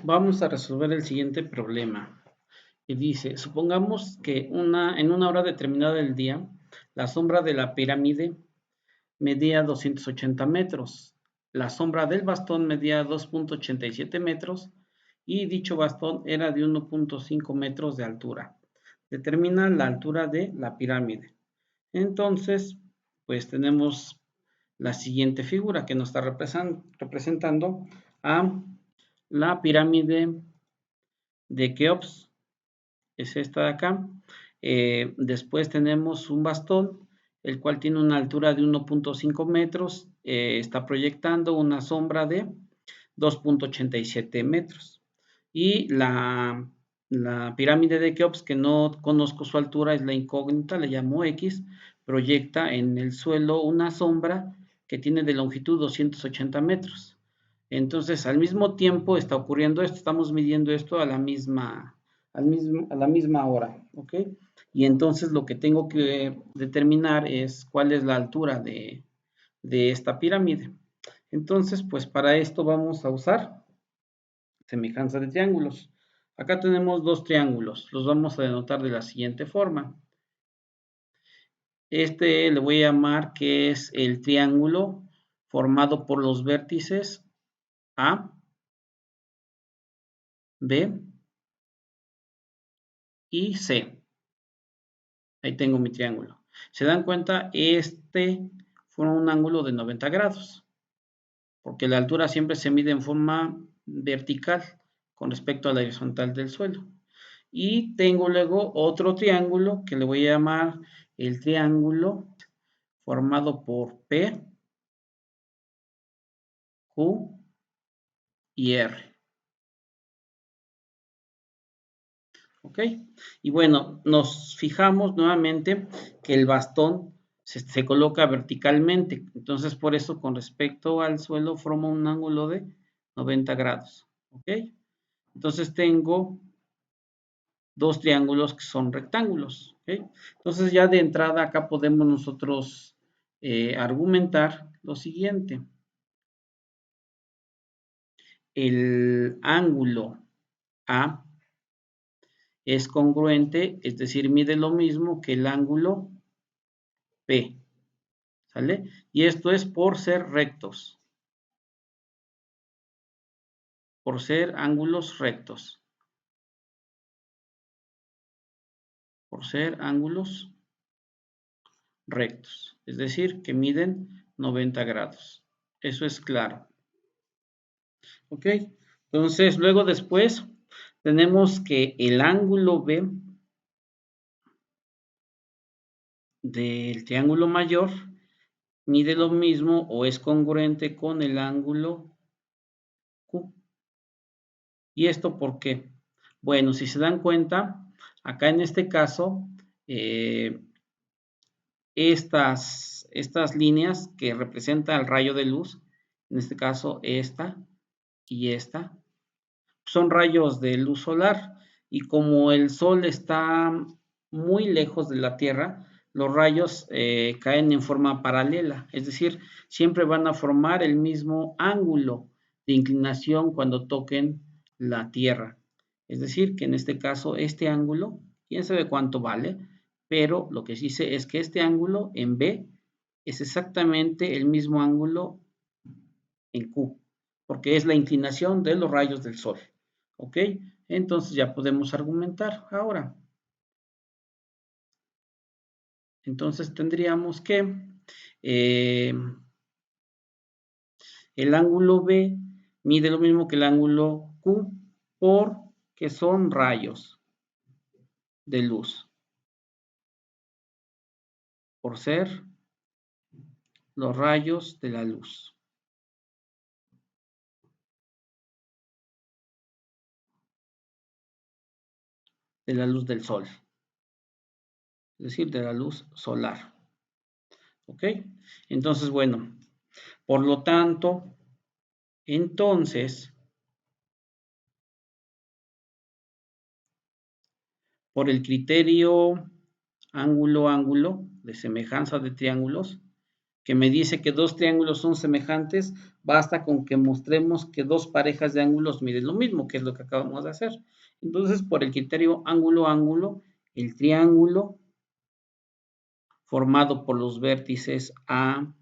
Vamos a resolver el siguiente problema. Y dice, supongamos que en una hora determinada del día, la sombra de la pirámide medía 280 metros, la sombra del bastón medía 2,87 metros y dicho bastón era de 1,5 metros de altura. Determina la altura de la pirámide. Entonces, pues tenemos la siguiente figura que nos está representando a la pirámide de Keops, es esta de acá. Después tenemos un bastón, el cual tiene una altura de 1,5 metros, está proyectando una sombra de 2,87 metros. Y la pirámide de Keops, que no conozco su altura, es la incógnita, le llamo X, proyecta en el suelo una sombra que tiene de longitud 280 metros. Entonces, al mismo tiempo está ocurriendo esto, estamos midiendo esto a la misma hora, ¿ok? Y entonces lo que tengo que determinar es cuál es la altura de esta pirámide. Entonces, pues para esto vamos a usar semejanza de triángulos. Acá tenemos dos triángulos, los vamos a denotar de la siguiente forma. Este le voy a llamar que es el triángulo formado por los vértices A, B y C. Ahí tengo mi triángulo. ¿Se dan cuenta? Este forma un ángulo de 90 grados, porque la altura siempre se mide en forma vertical con respecto a la horizontal del suelo. Y tengo luego otro triángulo que le voy a llamar el triángulo formado por P, Q y R. ¿Ok? Y bueno, nos fijamos nuevamente que el bastón se coloca verticalmente. Entonces, por eso, con respecto al suelo, forma un ángulo de 90 grados. ¿Ok? Entonces, tengo dos triángulos que son rectángulos. ¿Ok? Entonces, ya de entrada, acá podemos nosotros argumentar lo siguiente. El ángulo A es congruente, es decir, mide lo mismo que el ángulo P, ¿sale? Y esto es por ser rectos, por ser ángulos rectos, por ser ángulos rectos, es decir, que miden 90 grados. Eso es claro. ¿Ok? Entonces, luego después tenemos que el ángulo B del triángulo mayor mide lo mismo o es congruente con el ángulo Q. ¿Y esto por qué? Bueno, si se dan cuenta, acá en este caso, estas líneas que representan el rayo de luz, en este caso esta y esta, son rayos de luz solar. Y como el sol está muy lejos de la Tierra, los rayos caen en forma paralela, es decir, siempre van a formar el mismo ángulo de inclinación cuando toquen la Tierra. Es decir, que en este caso este ángulo, quién sabe cuánto vale, pero lo que sí sé es que este ángulo en B es exactamente el mismo ángulo en Q, porque es la inclinación de los rayos del Sol. ¿Ok? Entonces ya podemos argumentar ahora. Entonces tendríamos que el ángulo B mide lo mismo que el ángulo Q porque son rayos de luz. Por ser los rayos de la luz. De la luz del sol. Es decir, de la luz solar. ¿Ok? Entonces, bueno, por lo tanto, entonces, por el criterio ángulo-ángulo de semejanza de triángulos, que me dice que dos triángulos son semejantes, basta con que mostremos que dos parejas de ángulos miden lo mismo, que es lo que acabamos de hacer. Entonces, por el criterio ángulo-ángulo, el triángulo formado por los vértices A,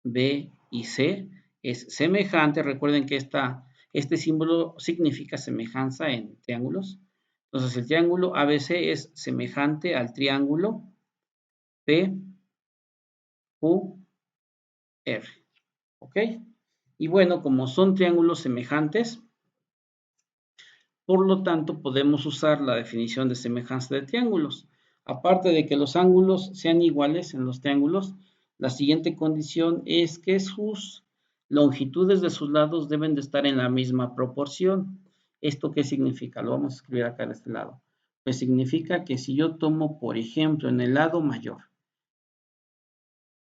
B y C es semejante. Recuerden que este símbolo significa semejanza en triángulos. Entonces, el triángulo ABC es semejante al triángulo PQR. ¿Ok? Y bueno, como son triángulos semejantes, por lo tanto, podemos usar la definición de semejanza de triángulos. Aparte de que los ángulos sean iguales en los triángulos, la siguiente condición es que sus longitudes de sus lados deben de estar en la misma proporción. ¿Esto qué significa? Lo vamos a escribir acá de este lado. Pues significa que si yo tomo, por ejemplo, en el lado mayor,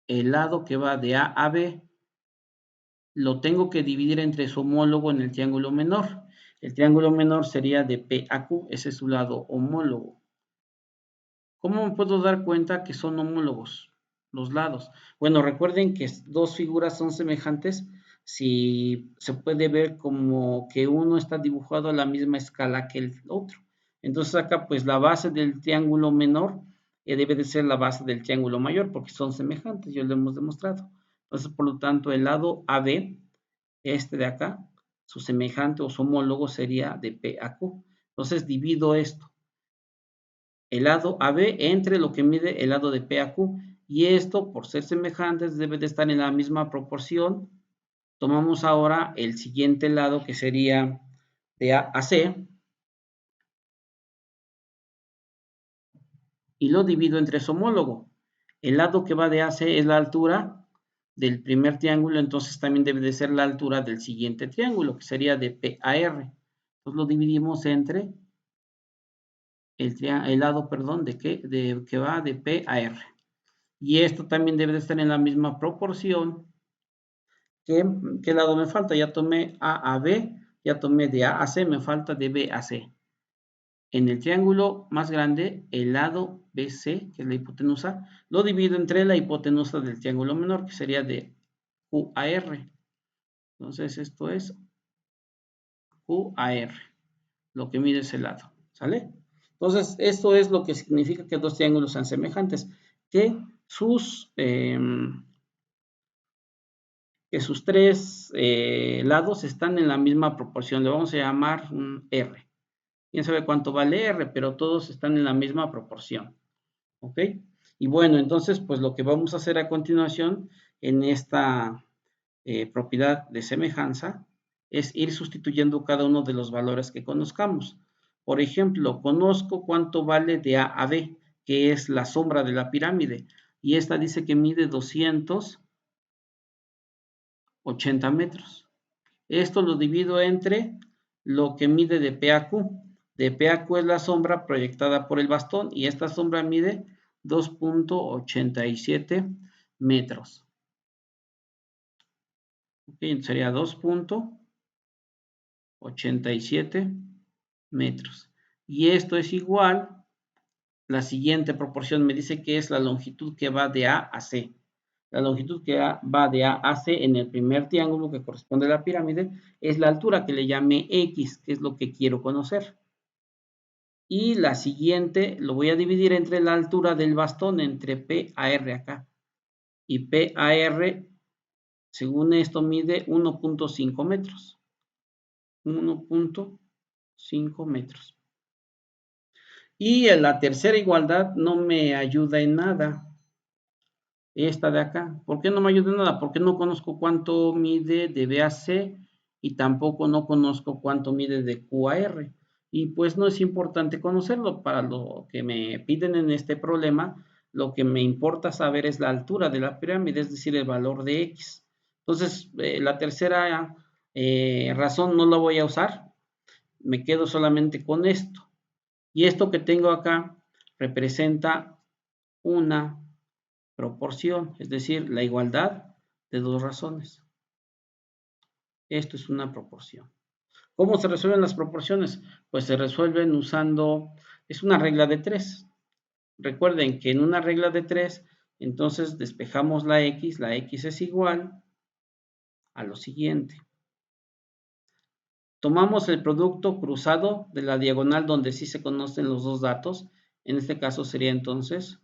el lado que va de A a B, lo tengo que dividir entre su homólogo en el triángulo menor. El triángulo menor sería de P a Q, ese es su lado homólogo. ¿Cómo me puedo dar cuenta que son homólogos los lados? Bueno, recuerden que dos figuras son semejantes si se puede ver como que uno está dibujado a la misma escala que el otro. Entonces acá pues la base del triángulo menor debe de ser la base del triángulo mayor porque son semejantes, ya lo hemos demostrado. Entonces por lo tanto el lado AB, este de acá, su semejante o su homólogo sería de P a Q. Entonces divido esto, el lado AB entre lo que mide el lado de P a Q, y esto por ser semejantes debe de estar en la misma proporción. Tomamos ahora el siguiente lado que sería de A a C y lo divido entre su homólogo. El lado que va de AC es la altura del primer triángulo, entonces también debe de ser la altura del siguiente triángulo, que sería de P a R. Entonces lo dividimos entre el lado, perdón, que va de P a R. Y esto también debe de estar en la misma proporción. ¿Qué lado me falta? Ya tomé A a B, ya tomé de A a C, me falta de B a C. En el triángulo más grande, el lado BC, que es la hipotenusa, lo divido entre la hipotenusa del triángulo menor, que sería de Q a R. Entonces, esto es Q a R, lo que mide ese lado, ¿sale? Entonces, esto es lo que significa que dos triángulos sean semejantes, que sus tres lados están en la misma proporción. Le vamos a llamar R. Quién sabe cuánto vale R, pero todos están en la misma proporción. ¿Ok? Y bueno, entonces, pues lo que vamos a hacer a continuación en esta propiedad de semejanza es ir sustituyendo cada uno de los valores que conozcamos. Por ejemplo, conozco cuánto vale de A a B, que es la sombra de la pirámide, y esta dice que mide 280 metros. Esto lo divido entre lo que mide de P a Q. De P a Q es la sombra proyectada por el bastón y esta sombra mide 2.87 metros. Okay, sería 2.87 metros. Y esto es igual, la siguiente proporción me dice que es la longitud que va de A a C. La longitud que va de A a C en el primer triángulo que corresponde a la pirámide es la altura que le llamé X, que es lo que quiero conocer. Y la siguiente lo voy a dividir entre la altura del bastón, entre P a R acá. Y P a R, según esto, mide 1.5 metros. 1.5 metros. Y en la tercera igualdad no me ayuda en nada. Esta de acá. ¿Por qué no me ayuda en nada? Porque no conozco cuánto mide de B a C y tampoco no conozco cuánto mide de Q a R. Y pues no es importante conocerlo. Para lo que me piden en este problema, lo que me importa saber es la altura de la pirámide, es decir, el valor de X. Entonces, la tercera razón no la voy a usar. Me quedo solamente con esto. Y esto que tengo acá representa una proporción, es decir, la igualdad de dos razones. Esto es una proporción. ¿Cómo se resuelven las proporciones? Pues se resuelven usando, es una regla de tres. Recuerden que en una regla de tres, entonces despejamos la X es igual a lo siguiente. Tomamos el producto cruzado de la diagonal donde sí se conocen los dos datos. En este caso sería entonces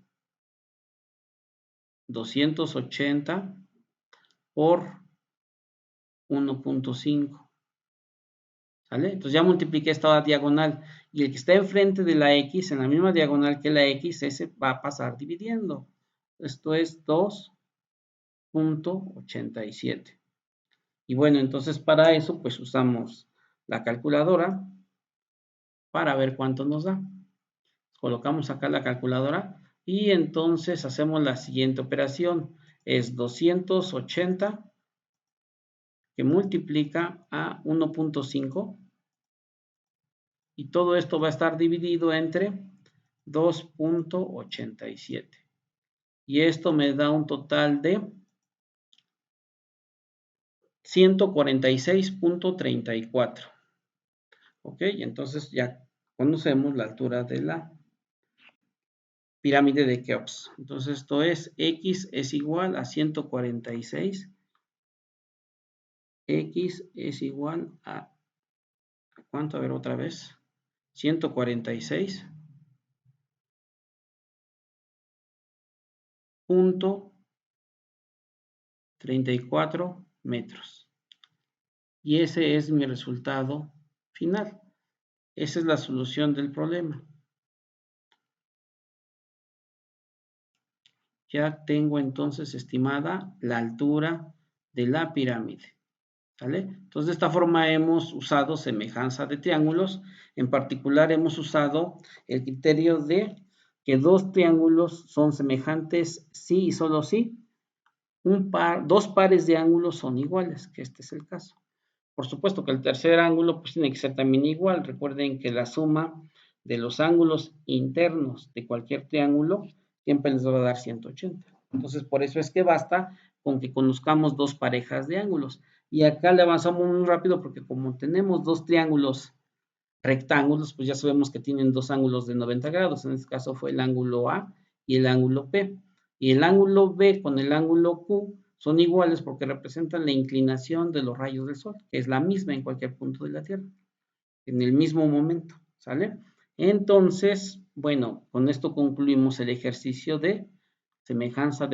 280 por 1.5. ¿Sale? Entonces ya multipliqué esta diagonal y el que está enfrente de la X, en la misma diagonal que la X, ese va a pasar dividiendo. Esto es 2.87. Y bueno, entonces para eso pues usamos la calculadora para ver cuánto nos da. Colocamos acá la calculadora y entonces hacemos la siguiente operación. Es 280 que multiplica a 1.5 y todo esto va a estar dividido entre 2.87. Y esto me da un total de 146.34. Ok, entonces ya conocemos la altura de la pirámide de Keops. Entonces esto es X es igual a 146. X es igual a, ¿cuánto? A ver otra vez. 146.34 metros. Y ese es mi resultado final. Esa es la solución del problema. Ya tengo entonces estimada la altura de la pirámide. ¿Vale? Entonces, de esta forma hemos usado semejanza de triángulos. En particular, hemos usado el criterio de que dos triángulos son semejantes si y solo si dos pares de ángulos son iguales, que este es el caso. Por supuesto que el tercer ángulo pues tiene que ser también igual. Recuerden que la suma de los ángulos internos de cualquier triángulo siempre les va a dar 180. Entonces, por eso es que basta con que conozcamos dos parejas de ángulos. Y acá le avanzamos muy rápido porque como tenemos dos triángulos rectángulos, pues ya sabemos que tienen dos ángulos de 90 grados. En este caso fue el ángulo A y el ángulo P. Y el ángulo B con el ángulo Q son iguales porque representan la inclinación de los rayos del Sol, que es la misma en cualquier punto de la Tierra, en el mismo momento, ¿sale? Entonces, bueno, con esto concluimos el ejercicio de semejanza de